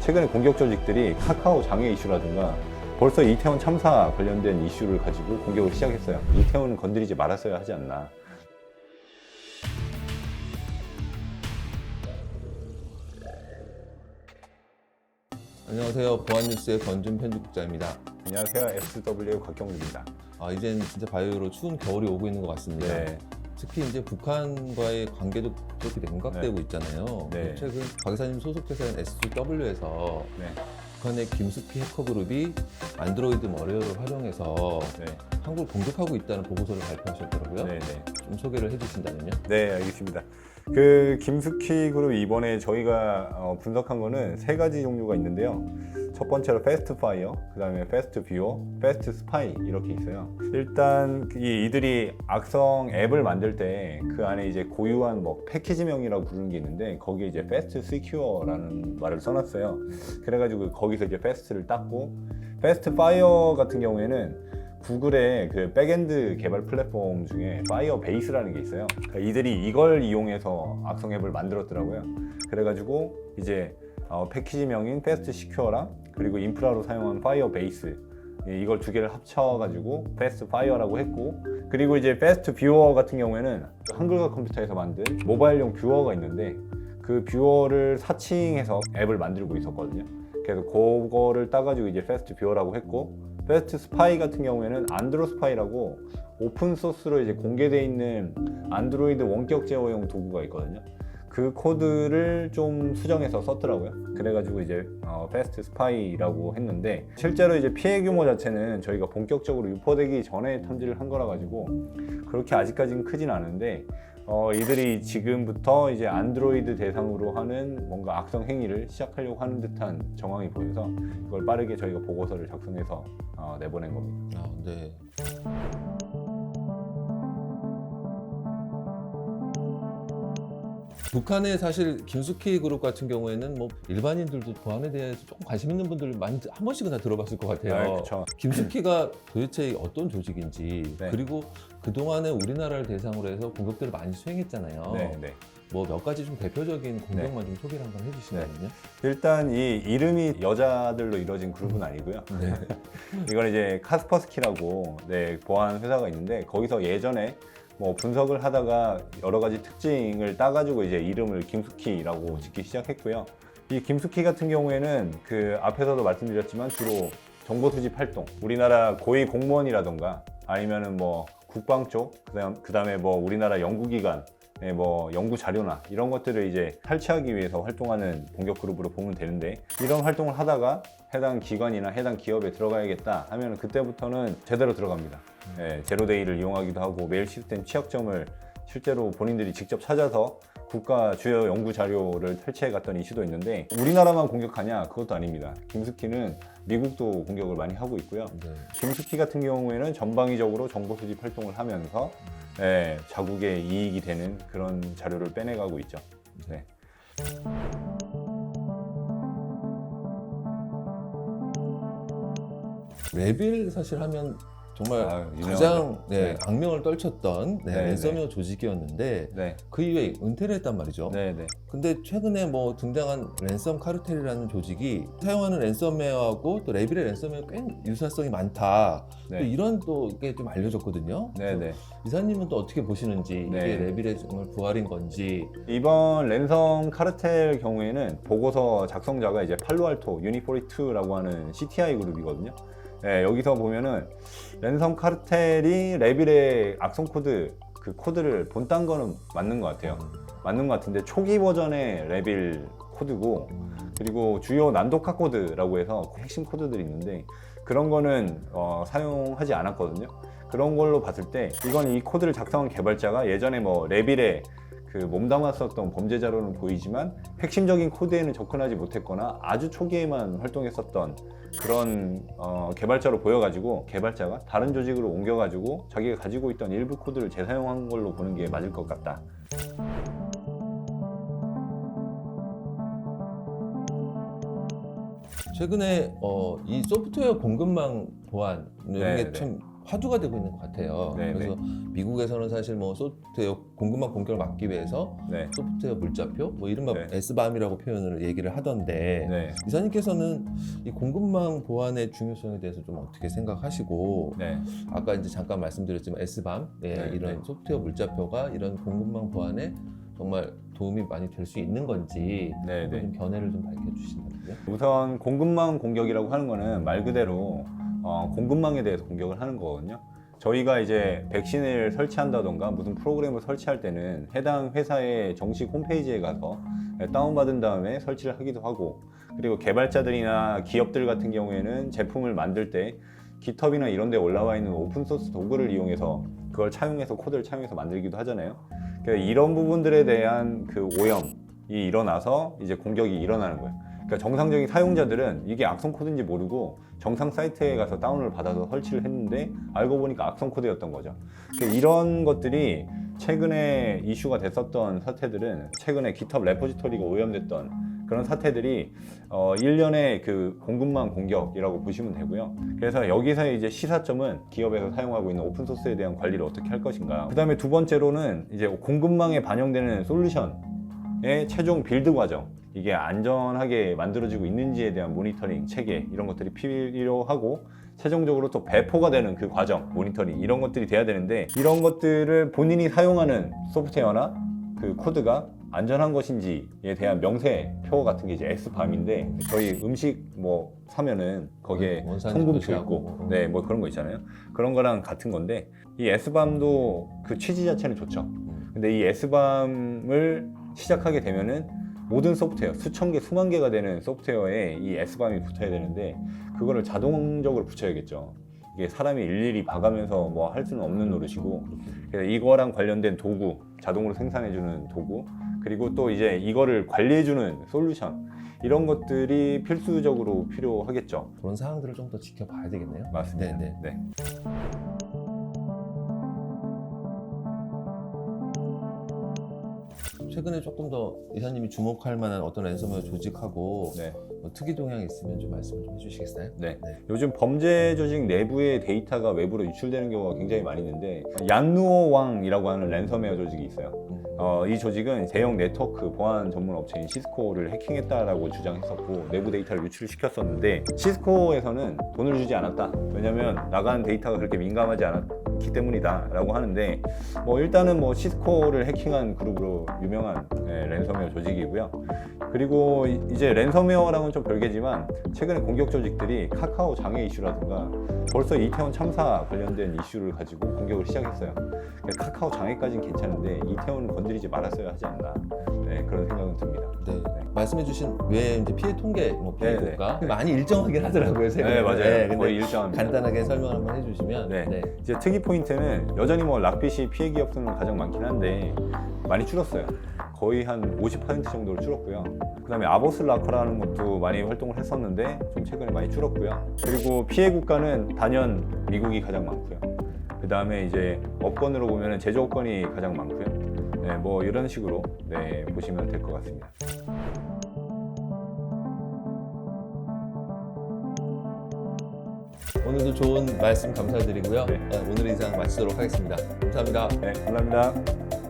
최근에 공격 조직들이 카카오 장애 이슈라든가 벌써 이태원 참사 관련된 이슈를 가지고 공격을 시작했어요. 이태원은 건드리지 말았어야 하지 않나. 안녕하세요. 보안뉴스의 권준 편집국장입니다. 안녕하세요. SW 곽경욱입니다. 이젠 진짜 바이오로 추운 겨울이 오고 있는 것 같습니다. 네. 특히 이제 북한과의 관계도 그렇게 냉각되고 있잖아요. 네. 최근 박 이사님 소속 회사인 SW에서 네. 북한의 김숙희 해커 그룹이 안드로이드 머리어를 활용해서 네. 한국을 공격하고 있다는 보고서를 발표하셨더라고요. 네. 네. 좀 소개를 해주신다면요. 네, 알겠습니다. 그 김숙희 그룹 이번에 저희가 분석한 거는 세 가지 종류가 있는데요. 첫 번째로 패스트 파이어, 그 다음에 패스트 뷰어, 패스트 스파이 이렇게 있어요. 일단 이들이 악성 앱을 만들 때 그 안에 이제 고유한 뭐 패키지명이라고 부르는 게 있는데 거기에 이제 패스트 시큐어라는 말을 써놨어요. 그래가지고 거기서 이제 패스트를 땄고, 패스트 파이어 같은 경우에는 구글의 그 백엔드 개발 플랫폼 중에 파이어베이스라는 게 있어요. 그러니까 이들이 이걸 이용해서 악성 앱을 만들었더라고요. 그래가지고 이제 패키지명인 패스트 시큐어랑 그리고 인프라로 사용한 파이어베이스, 이걸 두 개를 합쳐가지고 패스트 파이어라고 했고, 그리고 이제 패스트 뷰어 같은 경우에는 한글과 컴퓨터에서 만든 모바일용 뷰어가 있는데 그 뷰어를 사칭해서 앱을 만들고 있었거든요. 그래서 그거를 따가지고 이제 패스트 뷰어라고 했고, 패스트 스파이 같은 경우에는 안드로 스파이라고 오픈 소스로 이제 공개되어 있는 안드로이드 원격 제어용 도구가 있거든요. 그 코드를 좀 수정해서 썼더라고요. 그래가지고 이제 패스트 스파이라고 했는데, 실제로 이제 피해 규모 자체는 저희가 본격적으로 유포되기 전에 탐지를 한 거라 가지고 그렇게 아직까지는 크진 않은데, 이들이 지금부터 이제 안드로이드 대상으로 하는 뭔가 악성 행위를 시작하려고 하는 듯한 정황이 보여서 이걸 빠르게 저희가 보고서를 작성해서 내보낸 겁니다. 네. 북한의 사실 김숙희 그룹 같은 경우에는 뭐 일반인들도 보안에 대해서 조금 관심 있는 분들 많이 한 번씩은 다 들어봤을 것 같아요. 그렇죠. 김숙희가 도대체 어떤 조직인지, 네. 그리고 그동안에 우리나라를 대상으로 해서 공격들을 많이 수행했잖아요. 네, 네. 뭐 몇 가지 좀 대표적인 공격만 좀 소개를 한번 해주시면요. 일단 이 이름이 여자들로 이루어진 그룹은 아니고요. 네. 이건 이제 카스퍼스키라고 보안 회사가 있는데, 거기서 예전에 뭐 분석을 하다가 여러 가지 특징을 따가지고 이제 이름을 김숙희라고 짓기 시작했고요. 이 김숙희 같은 경우에는 그 앞에서도 말씀드렸지만 주로 정보 수집 활동, 우리나라 고위 공무원이라던가 아니면은 뭐 국방 쪽, 그다음에 뭐 우리나라 연구기관, 뭐 연구 자료나 이런 것들을 이제 탈취하기 위해서 활동하는 공격 그룹으로 보면 되는데, 이런 활동을 하다가 해당 기관이나 해당 기업에 들어가야겠다 하면 그때부터는 제대로 들어갑니다. 제로데이를 이용하기도 하고 메일 시스템 취약점을 실제로 본인들이 직접 찾아서 국가 주요 연구 자료를 탈취해 갔던 이슈도 있는데, 우리나라만 공격하냐? 그것도 아닙니다. 김숙희는 미국도 공격을 많이 하고 있고요. 네. 김숙희 같은 경우에는 전방위적으로 정보 수집 활동을 하면서 자국의 이익이 되는 그런 자료를 빼내가고 있죠. 네. 레빌 사실 하면 정말 유명하죠. 가장 네. 악명을 떨쳤던 네, 랜섬웨어 조직이었는데 네. 그 이후에 은퇴를 했단 말이죠. 네. 네. 근데 최근에 뭐 등장한 랜섬 카르텔이라는 조직이 사용하는 랜섬웨어하고 또 레빌의 랜섬웨어 꽤 유사성이 많다. 네. 또 이런 또 게 좀 알려졌거든요. 네. 네. 이사님은 또 어떻게 보시는지, 네. 이게 레빌의 정말 부활인 건지. 이번 랜섬 카르텔 경우에는 보고서 작성자가 이제 팔로알토 유니포리2라고 하는 CTI 그룹이거든요. 여기서 보면은 랜섬 카르텔이 레빌의 악성 코드, 그 코드를 본딴 거는 맞는 것 같아요. 맞는 것 같은데 초기 버전의 레빌 코드고, 그리고 주요 난독화 코드라고 해서 핵심 코드들이 있는데 그런 거는 사용하지 않았거든요. 그런 걸로 봤을 때 이건 이 코드를 작성한 개발자가 예전에 뭐 레빌에 그 몸담았었던 범죄자로는 보이지만 핵심적인 코드에는 접근하지 못했거나 아주 초기에만 활동했었던 그런 개발자로 보여가지고 개발자가 다른 조직으로 옮겨가지고 자기가 가지고 있던 일부 코드를 재사용한 걸로 보는 게 맞을 것 같다. 최근에 이 소프트웨어 공급망 보안 이런 네, 게 네. 참 화두가 되고 있는 것 같아요. 네, 그래서 미국에서는 사실 뭐 소프트웨어 공급망 공격을 막기 위해서 네. 소프트웨어 물자표, 뭐 이른바 네. S밤이라고 표현을 얘기를 하던데 네. 이사님께서는 이 공급망 보안의 중요성에 대해서 좀 어떻게 생각하시고 네. 아까 이제 잠깐 말씀드렸지만 S밤 네, 이런 네. 소프트웨어 물자표가 이런 공급망 보안에 정말 도움이 많이 될 수 있는 건지 네, 한번 네. 좀 견해를 좀 밝혀주신다면요. 우선 공급망 공격이라고 하는 거는 말 그대로 공급망에 대해서 공격을 하는 거거든요. 저희가 이제 백신을 설치한다던가 무슨 프로그램을 설치할 때는 해당 회사의 정식 홈페이지에 가서 다운받은 다음에 설치를 하기도 하고, 그리고 개발자들이나 기업들 같은 경우에는 제품을 만들 때 깃허브나 이런 데 올라와 있는 오픈소스 도구를 이용해서 그걸 차용해서 코드를 차용해서 만들기도 하잖아요. 그러니까 이런 부분들에 대한 그 오염이 일어나서 이제 공격이 일어나는 거예요. 그러니까 정상적인 사용자들은 이게 악성 코드인지 모르고 정상 사이트에 가서 다운을 받아서 설치를 했는데 알고 보니까 악성 코드였던 거죠. 그러니까 이런 것들이 최근에 이슈가 됐었던 사태들은 최근에 깃허브 레포지토리가 오염됐던 그런 사태들이 일련의 그 공급망 공격이라고 보시면 되고요. 그래서 여기서 이제 시사점은 기업에서 사용하고 있는 오픈소스에 대한 관리를 어떻게 할 것인가. 그 다음에 두 번째로는 이제 공급망에 반영되는 솔루션의 최종 빌드 과정, 이게 안전하게 만들어지고 있는지에 대한 모니터링, 체계 이런 것들이 필요하고, 최종적으로 또 배포가 되는 그 과정, 모니터링 이런 것들이 돼야 되는데, 이런 것들을 본인이 사용하는 소프트웨어나 그 코드가 안전한 것인지에 대한 명세표 같은 게 이제 S밤인데, 저희 음식 뭐 사면은 거기에 원산 성분표 표시하고. 있고 네, 뭐 그런 거 있잖아요. 그런 거랑 같은 건데, 이 S밤도 그 취지 자체는 좋죠. 근데 이 S밤을 시작하게 되면은 모든 소프트웨어, 수천 개, 수만 개가 되는 소프트웨어에 이 S밤이 붙어야 되는데, 그거를 자동적으로 붙여야겠죠. 이게 사람이 일일이 봐가면서 뭐 할 수는 없는 노릇이고, 그래서 이거랑 관련된 도구, 자동으로 생산해주는 도구, 그리고 또 이제 이거를 관리해주는 솔루션, 이런 것들이 필수적으로 필요하겠죠. 그런 사항들을 좀 더 지켜봐야 되겠네요. 맞습니다. 네, 네. 최근에 조금 더 이사님이 주목할 만한 어떤 랜섬웨어 조직하고 네. 뭐 특이 동향이 있으면 좀 말씀을 좀 해주시겠어요? 네. 네. 요즘 범죄 조직 내부의 데이터가 외부로 유출되는 경우가 굉장히 많이 있는데, 얀누어왕이라고 하는 랜섬웨어 조직이 있어요. 이 조직은 대형 네트워크 보안 전문 업체인 시스코를 해킹했다라고 주장했었고, 내부 데이터를 유출시켰었는데, 시스코에서는 돈을 주지 않았다. 왜냐면 나간 데이터가 그렇게 민감하지 않았기 때문이다 라고 하는데, 뭐 일단은 뭐 시스코를 해킹한 그룹으로 유명한 랜섬웨어 조직이고요. 그리고 이제 랜섬웨어랑은 좀 별개지만, 최근에 공격 조직들이 카카오 장애 이슈라든가 벌써 이태원 참사 관련된 이슈를 가지고 공격을 시작했어요. 카카오 장애까지는 괜찮은데 이태원은 건드리지 말았어야 하지 않나, 네, 그런 생각은 듭니다. 네. 말씀해주신 외에 이제 피해 통계, 뭐 피해 네, 국가 많이 일정하긴 하더라고요. 최근에. 네, 맞아요. 근데 거의 일정합니다. 간단하게 설명 한번 해주시면. 네. 이제 특이 포인트는 여전히 뭐 락빗이 피해 기업 수는 가장 많긴 한데 많이 줄었어요. 거의 한 50% 정도로 줄었고요. 그 다음에 아보스 라커라는 것도 많이 활동을 했었는데 좀 최근에 많이 줄었고요. 그리고 피해 국가는 단연 미국이 가장 많고요. 그 다음에 이제 업권으로 보면 제조업권이 가장 많고요. 네, 뭐 이런 식으로 네, 보시면 될 것 같습니다. 오늘도 좋은 말씀 감사드리고요. 네. 오늘 이상 마치도록 하겠습니다. 감사합니다. 네, 감사합니다.